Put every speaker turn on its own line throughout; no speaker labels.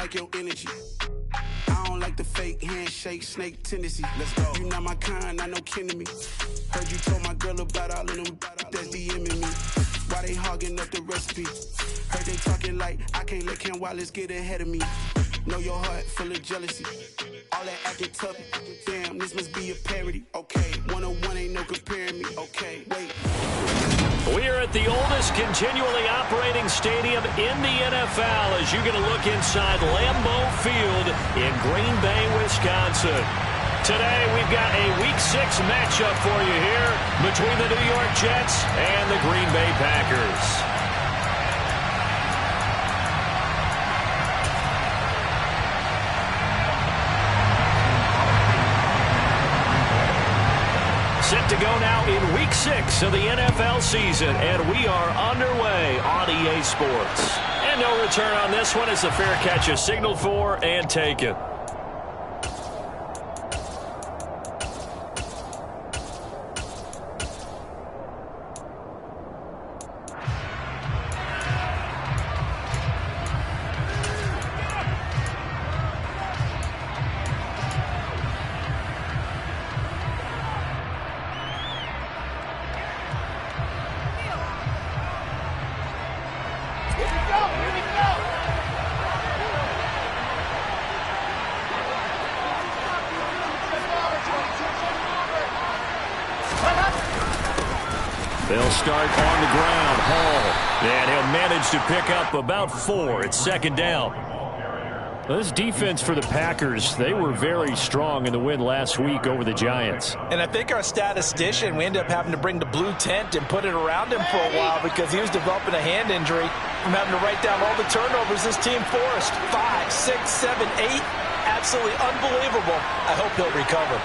like your energy. I don't like the fake handshake, snake tendency. Let's go. You not my kind, I know kin to me. Heard you told my girl about all of them that's DMing me. Why they hogging up the recipe? Heard they talking like I can't let Ken Wallace get ahead of me. Know your heart full of jealousy. All that acting tough. Damn, this must be a parody. Okay, 101 ain't no comparing me. Okay, wait.
We're at the oldest continually operating stadium in the NFL as you get a look inside Lambeau Field in Green Bay, Wisconsin. Today we've got a Week 6 matchup for you here between the New York Jets and the Green Bay Packers. Set to go now in Week 6 of the NFL season, and we are underway on EA Sports. And no return on this one as the fair catch is signaled for and taken. They'll start on the ground. Hall. And he'll manage to pick up about 4. It's second down. Well, this defense for the Packers, they were very strong in the win last week over the Giants.
And I think our statistician, we ended up having to bring the blue tent and put it around him for a while because he was developing a hand injury from having to write down all the turnovers this team forced. 5, 6, 7, 8. Absolutely unbelievable. I hope he'll recover.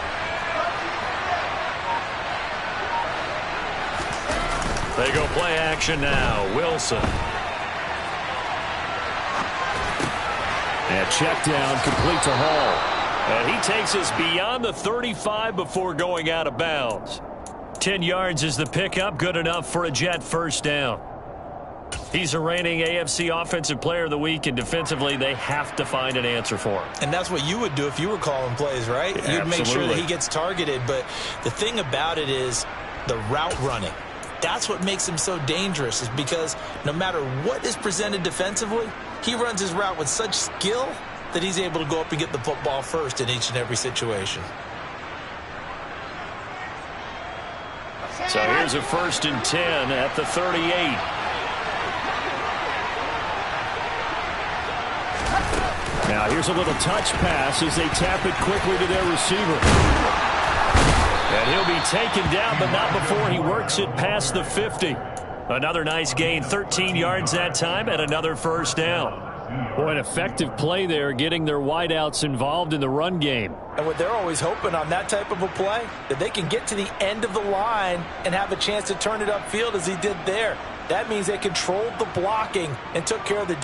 They go play action now. Wilson. And check down complete to Hall. And he takes us beyond the 35 before going out of bounds. 10 yards is the pickup. Good enough for a Jet first down. He's a reigning AFC Offensive Player of the Week, and defensively they have to find an answer for him.
And that's what you would do if you were calling plays, right?
Yeah,
you'd make sure that he gets targeted. But the thing about it is the route running. That's what makes him so dangerous, is because no matter what is presented defensively, he runs his route with such skill that he's able to go up and get the football first in each and every situation.
So here's a 1st and 10 at the 38. Now here's a little touch pass as they tap it quickly to their receiver. And he'll be taken down, but not before he works it past the 50. Another nice gain, 13 yards that time, and another first down. Boy, an effective play there, getting their wideouts involved in the run game.
And what they're always hoping on that type of a play, that they can get to the end of the line and have a chance to turn it upfield as he did there. That means they controlled the blocking and took care of the...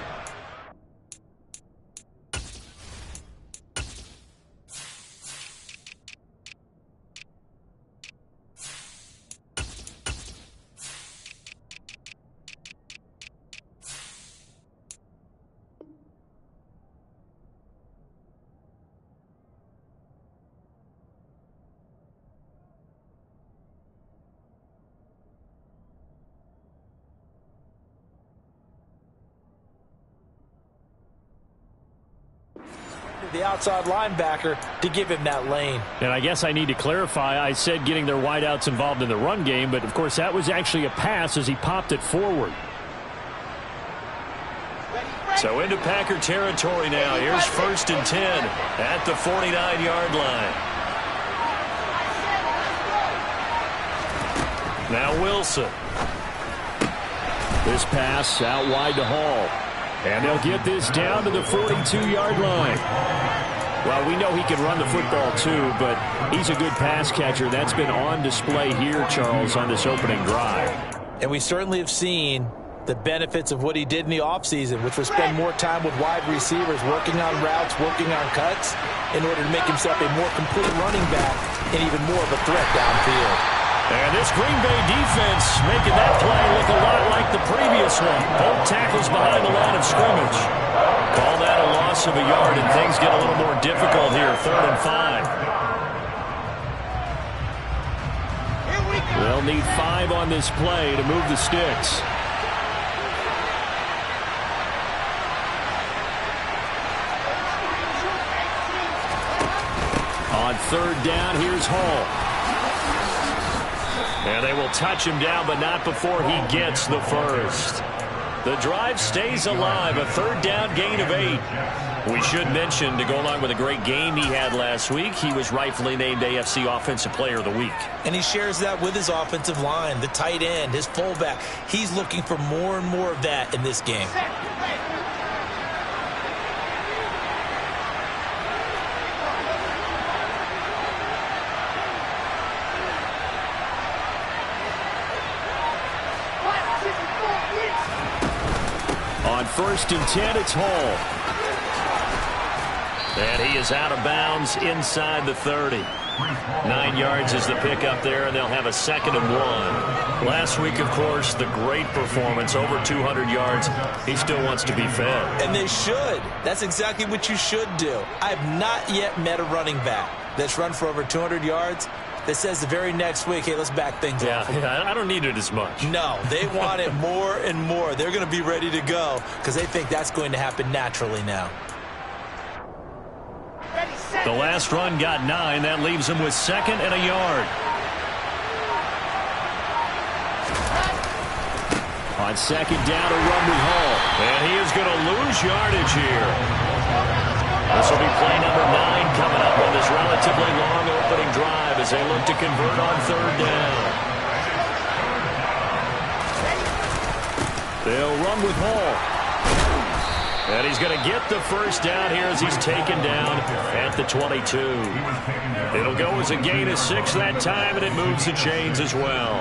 the outside linebacker to give him that lane.
And I guess I need to clarify, I said getting their wideouts involved in the run game, but of course that was actually a pass as he popped it forward. So into Packer territory now. Here's 1st and 10 at the 49-yard line. Now Wilson. This pass out wide to Hall. And they'll get this down to the 42-yard line. Well, we know he can run the football too, but he's a good pass catcher. That's been on display here, Charles, on this opening drive.
And we certainly have seen the benefits of what he did in the offseason, which was spend more time with wide receivers, working on routes, working on cuts, in order to make himself a more complete running back and even more of a threat downfield.
And this Green Bay defense making that play look a lot like the previous one. Both tackles behind the line of scrimmage. Call that a loss loss of a yard, and things get a little more difficult here. 3rd and 5. They'll need 5 on this play to move the sticks. On 3rd down, here's Hall. And they will touch him down, but not before he gets the first. The drive stays alive, a 3rd down gain of 8. We should mention, to go along with a great game he had last week, he was rightfully named AFC Offensive Player of the Week. And he shares that with his offensive line, the tight end, his fullback. He's looking for more and more of that in this game. On 1st and 10, it's Hall. And he is out of bounds inside the 30. 9 yards is the pickup there, and they'll have a 2nd and 1. Last week, of course, the great performance, over 200 yards. He still wants to be fed. And they should. That's exactly what you should do. I have not yet met a running back that's run for over 200 yards that says the very next week, hey, let's back things up. Yeah, I don't need it as much. No, they want it more and more. They're going to be ready to go because they think that's going to happen naturally now. The last run got 9. That leaves him with 2nd and a yard. On 2nd down, a run with Hall. And he is going to lose yardage here. This will be play number 9 coming up on this relatively long opening drive as they look to convert on 3rd down. They'll run with Hall. And he's going to get the first down here as he's taken down at the 22. It'll go as a gain of 6 that time, and it moves the chains as well.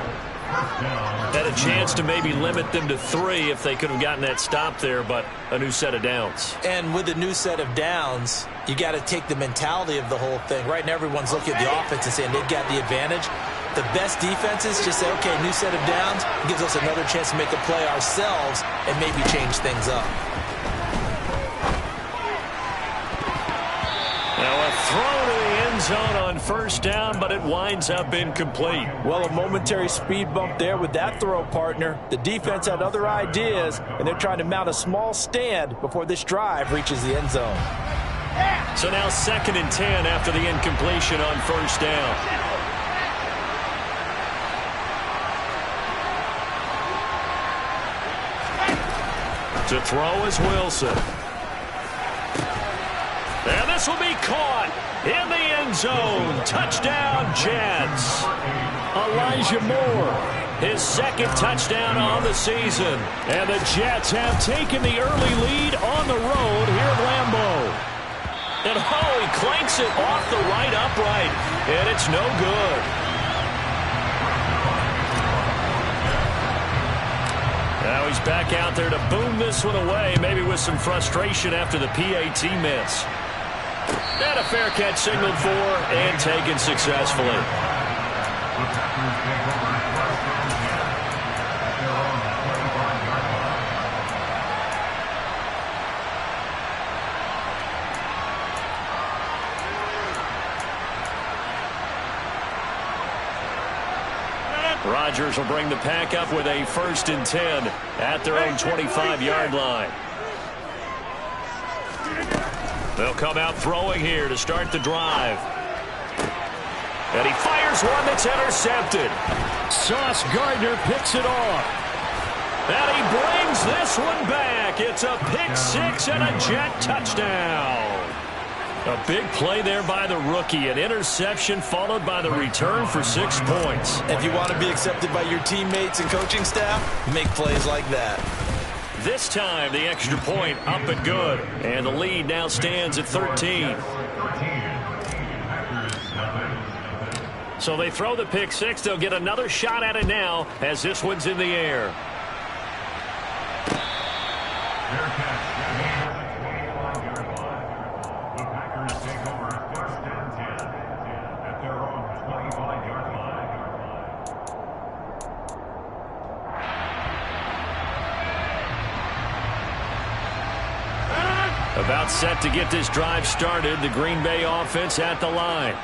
Had a chance to maybe limit them to 3 if they could have gotten that stop there, but a new set of downs. And with a new set of downs, you got to take the mentality of the whole thing. Right now, everyone's looking at the offense and saying they've got the advantage. The best defenses just say, okay, new set of downs, gives us another chance to make a play ourselves and maybe change things up. Now a throw to the end zone on 1st down, but it winds up incomplete. Well, a momentary speed bump there with that throw, partner. The defense had other ideas, and they're trying to mount a small stand before this drive reaches the end zone. So now 2nd and 10 after the incompletion on 1st down. To throw is Wilson. And this will be caught in the end zone. Touchdown, Jets. Elijah Moore, his 2nd touchdown on the season. And the Jets have taken the early lead on the road here at Lambeau. And he clanks it off the right upright, and it's no good. Now he's back out there to boom this one away, maybe with some frustration after the PAT miss. And a fair catch signaled for and taken successfully. Rodgers will bring the pack up with a 1st and 10 at their own 25-yard line. They'll come out throwing here to start the drive. And he fires one that's intercepted. Sauce Gardner picks it off. And he brings this one back. It's a pick 6 and a Jet touchdown. A big play there by the rookie. An interception followed by the return for 6 points. If you want to be accepted by your teammates and coaching staff, make plays like that. This time, the extra point up and good. And the lead now stands at 13. So they throw the pick 6. They'll get another shot at it now as this one's in the air. About set to get this drive started. The Green Bay offense at the line.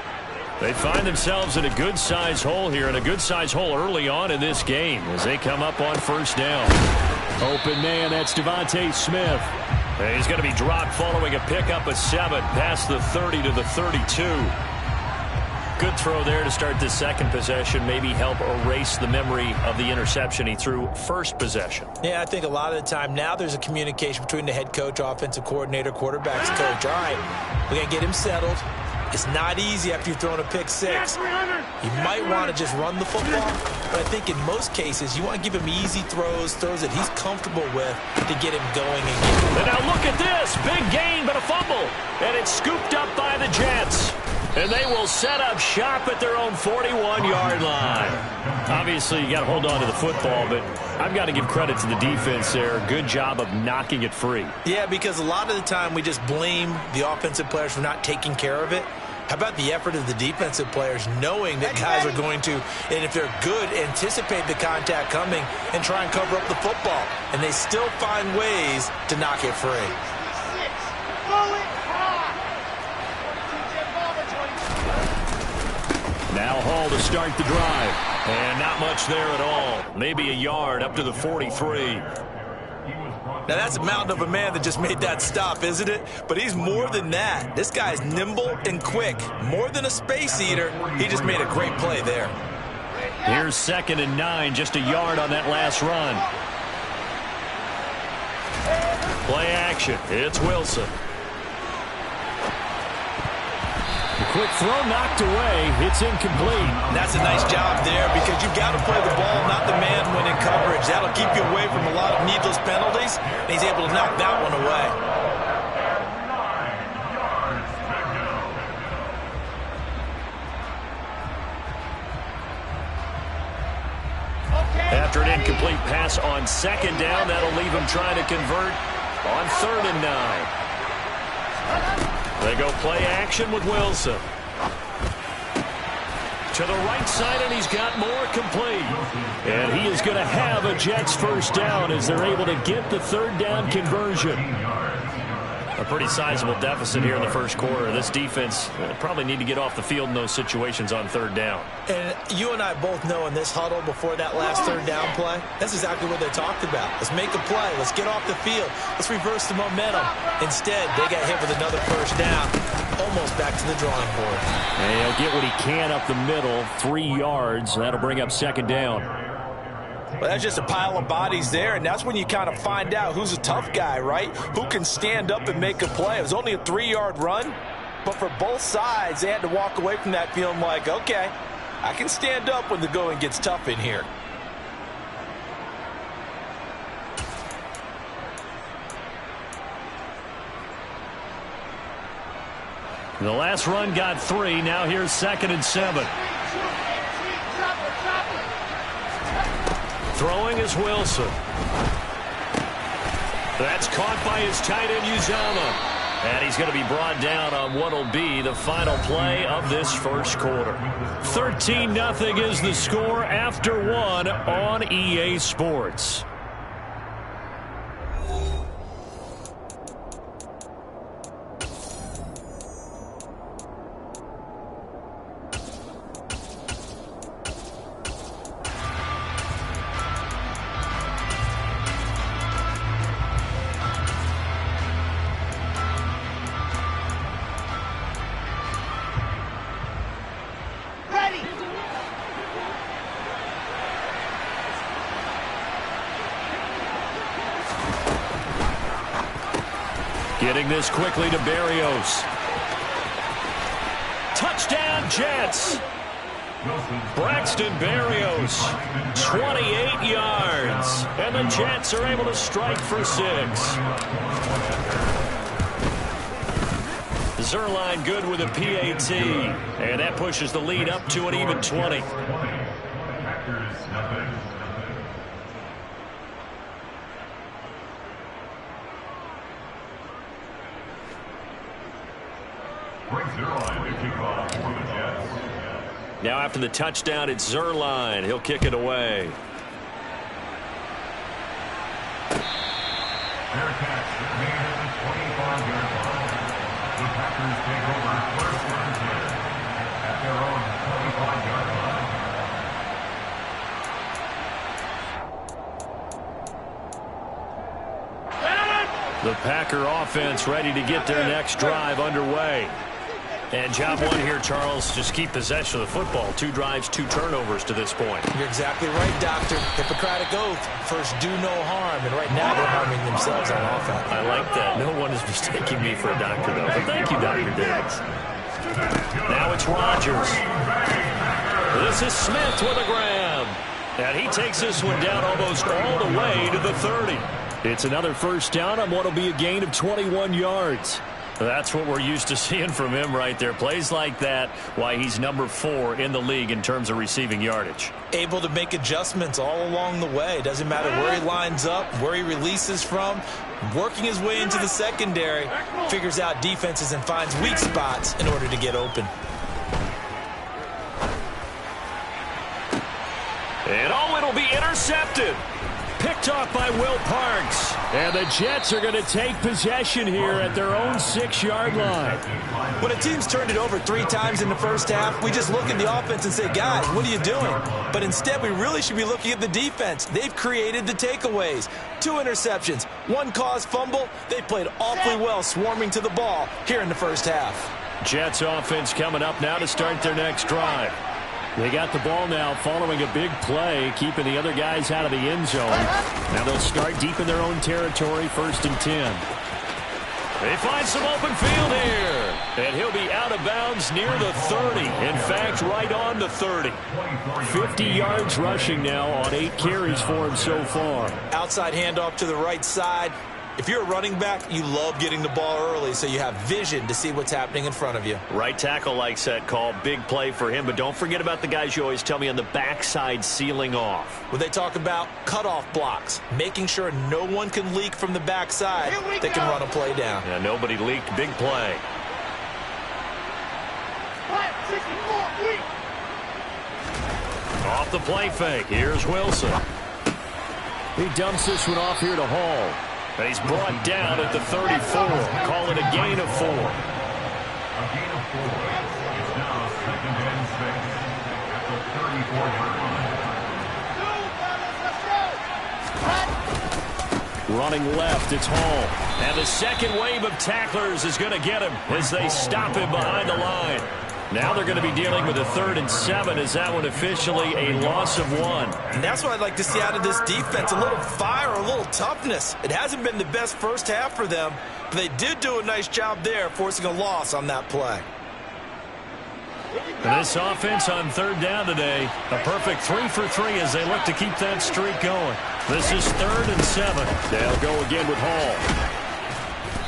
They find themselves in a good-sized hole here, and a good-sized hole early on in this game as they come up on first down. Open man, that's Devontae Smith. And he's going to be dropped following a pickup of 7 past the 30 to the 32. Good throw there to start the second possession, maybe help erase the memory of the interception he threw first possession.
Yeah, I think a lot of the time now there's a communication between the head coach, offensive coordinator, quarterback's coach. All right, we're going to get him settled. It's not easy after you've thrown a pick 6. You might want to just run the football, but I think in most cases you want to give him easy throws that he's comfortable with to get him going again.
And now look at this. Big gain, but a fumble. And it's scooped up by the Jets. And they will set up shop at their own 41-yard line. Obviously, you got to hold on to the football, but I've got to give credit to the defense there. Good job of knocking it free.
Yeah, because a lot of the time we just blame the offensive players for not taking care of it. How about the effort of the defensive players knowing that guys are going to, and if they're good, anticipate the contact coming and try and cover up the football. And they still find ways to knock it free.
Now Hall to start the drive. And not much there at all. Maybe a yard up to the 43.
Now, that's a mountain of a man that just made that stop, isn't it? But he's more than that. This guy's nimble and quick. More than a space eater. He just made a great play there.
Here's 2nd and 9, just a yard on that last run. Play action. It's Wilson. Quick throw knocked away. It's incomplete.
That's a nice job there because you've got to play the ball, not the man when in coverage. That'll keep you away from a lot of needless penalties. And he's able to knock that one away.
After an incomplete pass on 2nd down, that'll leave him trying to convert on 3rd and 9. They go play action with Wilson. To the right side, and he's got more complete. And he is going to have a Jets first down as they're able to get the 3rd down conversion. A pretty sizable deficit here in the first quarter. This defense probably need to get off the field in those situations on 3rd down.
And you and I both know in this huddle before that last 3rd down play, that's exactly what they talked about. Let's make a play. Let's get off the field. Let's reverse the momentum. Instead, they got hit with another first down, almost back to the drawing board.
And he'll get what he can up the middle, 3 yards. That'll bring up 2nd down.
Well, that's just a pile of bodies there, and that's when you kind of find out who's a tough guy, right? Who can stand up and make a play. It was only a 3-yard run, but for both sides, they had to walk away from that feeling like, okay, I can stand up when the going gets tough in here.
The last run got 3. Now here's 2nd and 7. Throwing is Wilson. That's caught by his tight end, Uzama. And he's going to be brought down on what will be the final play of this first quarter. 13-0 is the score after 1 on EA Sports. Getting this quickly to Berrios. Touchdown, Jets. Braxton Berrios, 28 yards. And the Jets are able to strike for 6. Zerline good with a PAT. And that pushes the lead up to an even 20. Now after the touchdown, it's Zerline. He'll kick it away.
Fair catch. 25-yard line.
The Packer offense ready to get their next drive underway. And job one here, Charles, just keep possession of the football. 2 drives, 2 turnovers to this point.
You're exactly right, Doctor. Hippocratic oath. First, do no harm. And right now, they're harming themselves on offense.
I like that. No one is mistaking me for a doctor, though. But thank you, Dr. Diggs. Now it's Rodgers. This is Smith with a grab. And he takes this one down almost all the way to the 30. It's another first down on what will be a gain of 21 yards. That's what we're used to seeing from him right there. Plays like that, why he's number 4 in the league in terms of receiving yardage.
Able to make adjustments all along the way. Doesn't matter where he lines up, where he releases from. Working his way into the secondary. Figures out defenses and finds weak spots in order to get open.
And it'll be intercepted. Picked off by Will Parks. And the Jets are going to take possession here at their own 6-yard line.
When a team's turned it over 3 times in the first half, we just look at the offense and say, guys, what are you doing? But instead, we really should be looking at the defense. They've created the takeaways. 2 interceptions, 1 caused fumble. They played awfully well swarming to the ball here in the first half.
Jets offense coming up now to start their next drive. They got the ball now following a big play, keeping the other guys out of the end zone. Now they'll start deep in their own territory, 1st and 10. They find some open field here. And he'll be out of bounds near the 30. In fact, right on the 30. 50 yards rushing now on 8 carries for him so far.
Outside handoff to the right side. If you're a running back, you love getting the ball early so you have vision to see what's happening in front of you.
Right tackle likes that call. Big play for him. But don't forget about the guys you always tell me on the backside sealing off.
When they talk about cutoff blocks, making sure no one can leak from the backside that can run a play down.
Yeah, nobody leaked. Big play. Off the play fake. Here's Wilson. He dumps this one off here to Hall. And he's brought down at the 34. Call it a gain of 4.
A gain of 4. It's now 2nd and 6 at the 34-yard line.
Running left, it's Hall. And the second wave of tacklers is going to get him as they stop him behind the line. Now they're going to be dealing with a 3rd and 7. Is that one officially a loss of 1?
And that's what I'd like to see out of this defense. A little fire, a little toughness. It hasn't been the best first half for them, but they did do a nice job there, forcing a loss on that play.
And this offense on 3rd down today, a perfect 3 for 3 as they look to keep that streak going. This is 3rd and 7. They'll go again with Hall.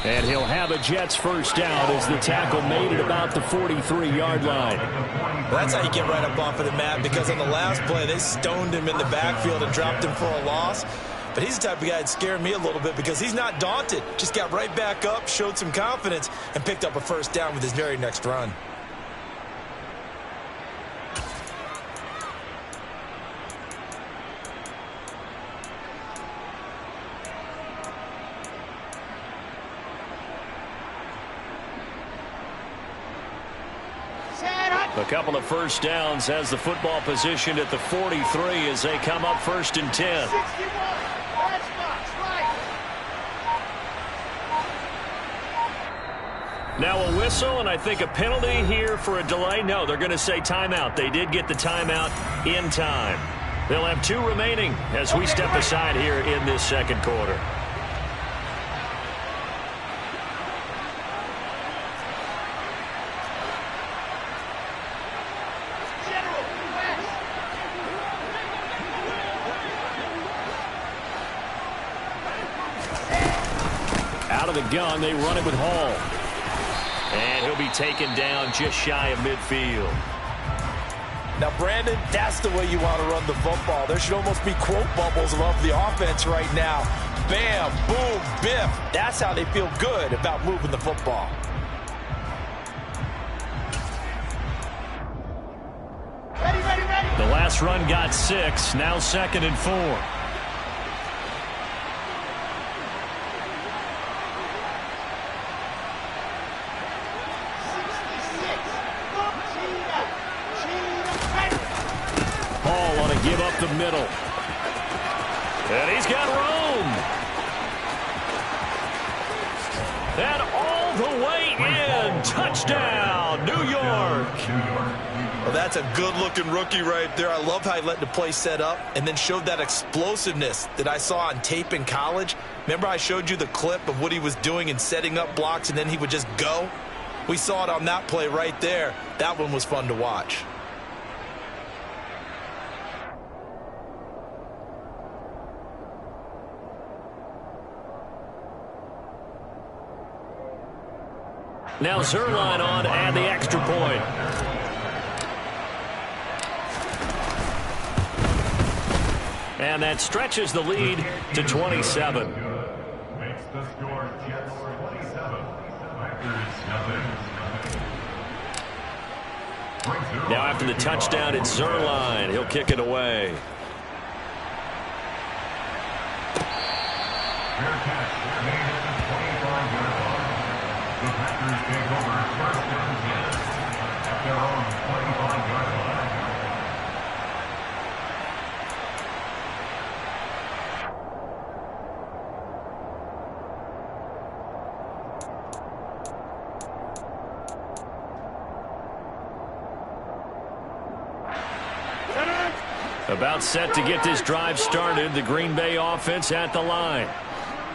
And he'll have a Jets first down as the tackle made at about the 43-yard line.
Well, that's how you get right up off of the mat, because on the last play, they stoned him in the backfield and dropped him for a loss. But he's the type of guy that scared me a little bit because he's not daunted. Just got right back up, showed some confidence, and picked up a first down with his very next run.
A couple of first downs has the football positioned at the 43 as they come up 1st and 10. Now a whistle and I think a penalty here for a delay. No, they're going to say timeout. They did get the timeout in time. They'll have 2 remaining as we step aside here in this 2nd quarter. Out of the gun, they run it with Hall. And he'll be taken down just shy of midfield.
Now, Brandon, that's the way you want to run the football. There should almost be quote bubbles above the offense right now. Bam, boom, biff. That's how they feel good about moving the football.
The last run got 6, now 2nd and 4. give up the middle. And he's got room. And all the way in. Touchdown, New York.
Well, that's a good-looking rookie right there. I love how he let the play set up and then showed that explosiveness that I saw on tape in college. Remember I showed you the clip of what he was doing and setting up blocks, and then he would just go? We saw it on that play right there. That one was fun to watch.
Now Zerline on and the extra point. And that stretches the lead to 27.
Makes the score Jets 27. Packers nothing.
Now after the touchdown, it's Zerline. He'll kick it away.
Fair catch made at the 25-yard line. The Packers take over first and 10 at their own 25-yard line.
About set to get this drive started. The Green Bay offense at the line.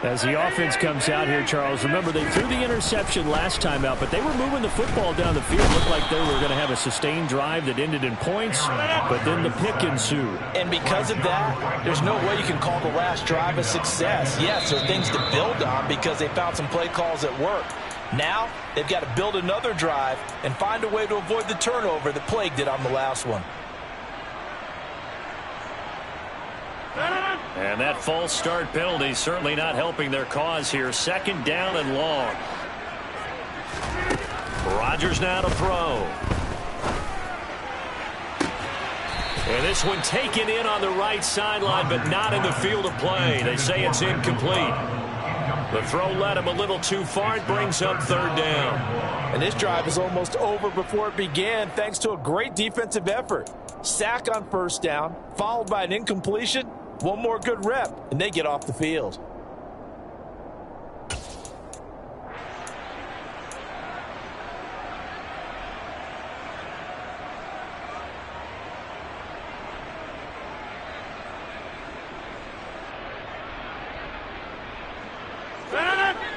As the offense comes out here, Charles, remember they threw the interception last time out, but they were moving the football down the field. Looked like they were going to have a sustained drive that ended in points, but then the pick ensued.
And because of that, there's no way you can call the last drive a success. Yes, there are things to build on because they found some play calls that work. Now, they've got to build another drive and find a way to avoid the turnover that plagued it on the last one.
And that false start penalty certainly not helping their cause here. Second down and long. Rodgers now to throw. And this one taken in on the right sideline, but not in the field of play. They say it's incomplete. The throw led him a little too far. It brings up third down.
And this drive is almost over before it began thanks to a great defensive effort. Sack on first down, followed by an incompletion. One more good rep, and they get off the field.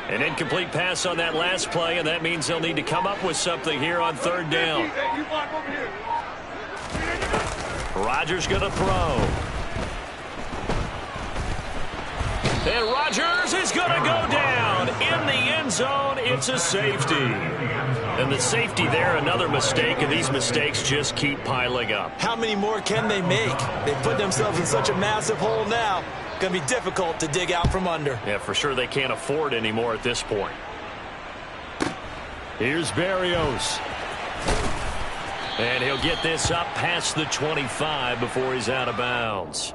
An incomplete pass on that last play, and that means they'll need to come up with something here on third down. Rodgers going to throw. And Rodgers is going to go down in the end zone. It's a safety. And the safety there, another mistake, and these mistakes just keep piling up.
How many more can they make? They've put themselves in such a massive hole now. Going to be difficult to dig out from under.
Yeah, for sure they can't afford anymore at this point. Here's Berrios. And he'll get this up past the 25 before he's out of bounds.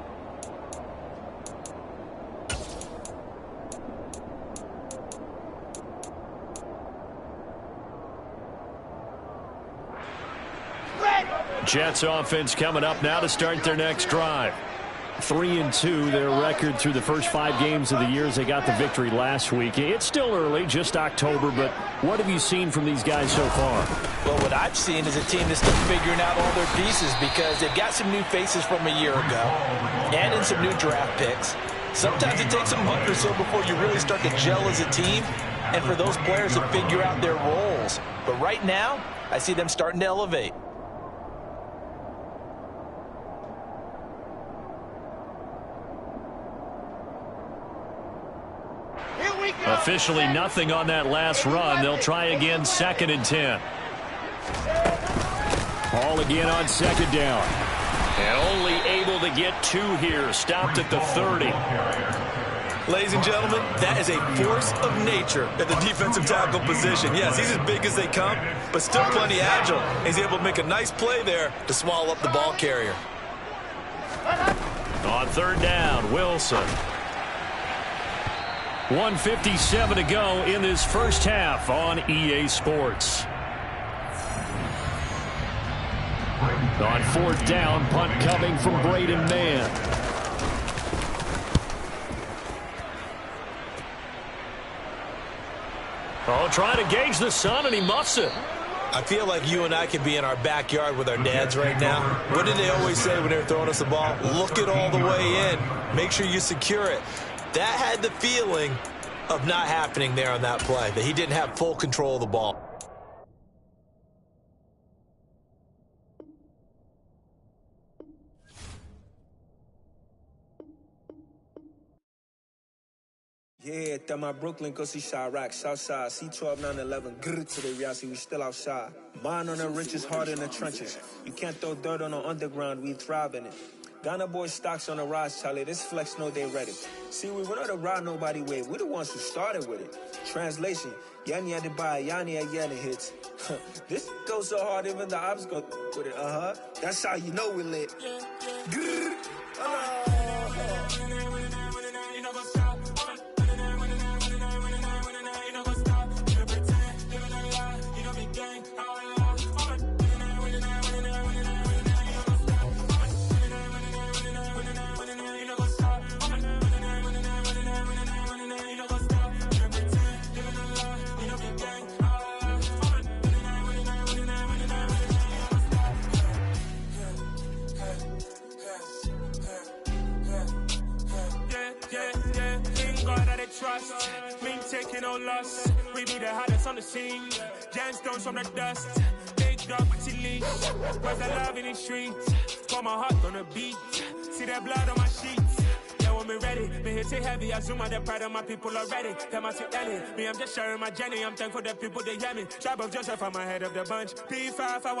Jets offense coming up now to start their next drive.
3-2, their record through the first 5 games of the year as they got the victory last week. It's still early, just October, but what have you seen from these guys so far?
Well, what I've seen is a team that's still figuring out all their pieces because they've got some new faces from a year ago and in some new draft picks. Sometimes it takes a month or so before you really start to gel as a team and for those players to figure out their roles. But right now, I see them starting to elevate.
Officially nothing on that last run. They'll try again 2nd and 10.
Ball again on 2nd down.
And only able to get 2 here. Stopped at the 30.
Ladies and gentlemen, that is a force of nature at the defensive tackle position. Yes, he's as big as they come, but still plenty agile. He's able to make a nice play there to swallow up the ball carrier.
On 3rd down, Wilson. 1:57 to go in this first half on EA Sports.
On fourth down, punt coming from Braden Mann. Oh, trying to gauge the sun, and he muffs it.
I feel like you and I could be in our backyard with our dads right now. What did they always say when they were throwing us the ball? Look it all the way in. Make sure you secure it. That had the feeling of not happening there on that play, that he didn't have full control of the ball.
Yeah, that my Brooklyn, go see Chirac, Southside, C12, 911, grrr to the reality, we still outside. Mine on the riches, hard in the trenches. You can't throw dirt on the underground, we thrive in it. Ghana boys stocks on the rise, Charlie, this flex know they ready. See, we not to ride nobody way, we the ones who started with it. Translation, Yanni had to buy, Yanni had Yanni hits. This goes so hard, even the ops go with it, That's how you know we lit. Grrr,
trust, me taking no loss. We be the hottest on the scene. Gemstones from the dust. Big dog with your leash. Where's the love in the streets? Got my heart on the beat. See that blood on my sheets. Yeah, when me ready, me hit it heavy. I zoom out the pride of my people already. Tell my sit Ellie. Me, I'm just sharing my journey. I'm thankful that people they hear me. Tribe of Joseph, I'm ahead of the bunch. P5, I was